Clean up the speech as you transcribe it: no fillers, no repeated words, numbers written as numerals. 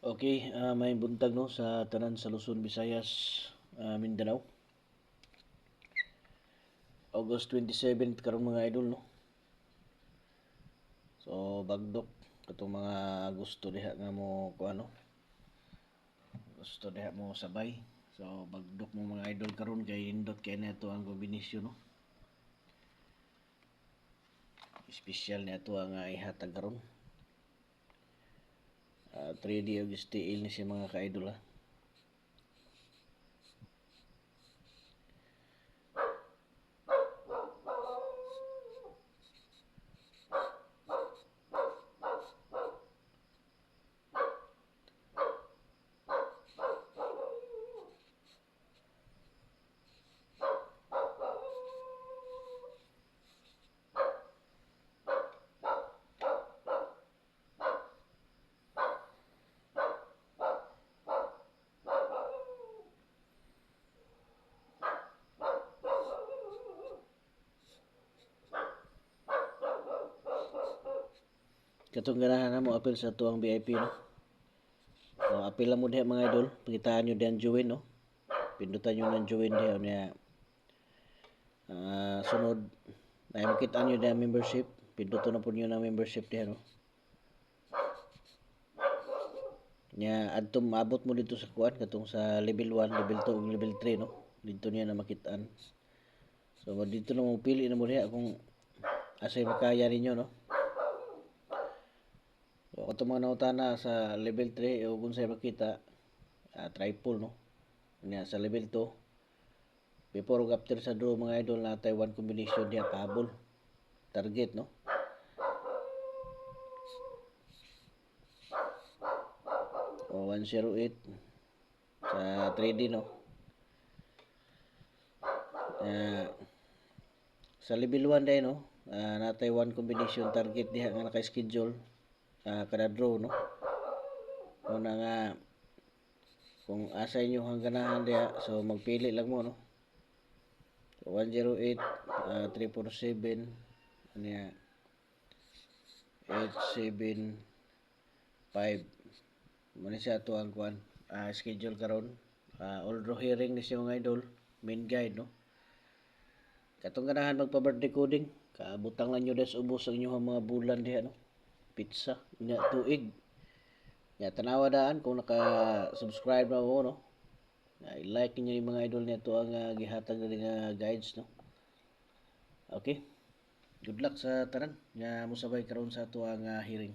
Okay, may buntag no sa tanan sa Luzon, Visayas, Mindanao. August 27 karon mga idol no. So bagdok katong mga gusto diha nga mo kuano. Gusto diha mo sabay. So bagdok mo mga idol karon kay indot kay neto ang kombinasyon no. Espesyal neto ang ihatag karon. 3D og steel ni si mga ka-idol ha. Katong ganahan na mo apil sa tuang VIP no. So, apil lang mo diha mga idol, pagitaan nyo diyan join no. Pindutan nyo ng join diha niya. Sunod ay makita nyo diha membership, pindutan na po nyo na membership diha no. Nya adto maabot mo dito sa kuan katong sa level 1, level 2 ug level 3 no. Dito niya na makitaan. So dito na mo pili na mo diha kung asay makaya ninyo no. So katong mga nautana sa level 3 o kung sa'y makita triple no. Nya sa level 2 before ug after sa draw mga idol na tay one combination diha pahabol. Target no. O 108 sa 3D no. Sa level 1 dahil no, natay one combination target diha nga naka-schedule kada draw no. Una nga kung asa inyo ang ganahan diha, so magpili lang mo no. So 108, 347, niya 875. Muna siya ito ang kuan schedule karon. All draw hearing ni siya mga idol, main guide no. Katong ganahan magpa-birthday coding, kaabutang lang nyo des ubos ang inyong mga bulan diha no. Pizza, nya tuig. Nya tanawa daan kung naka-subscribe na mo no. I-like niyo yung mga idol nito ang gihatag na nga guides no. Okay. Good luck sa tanan nga mosabay karon sa ato ang hearing.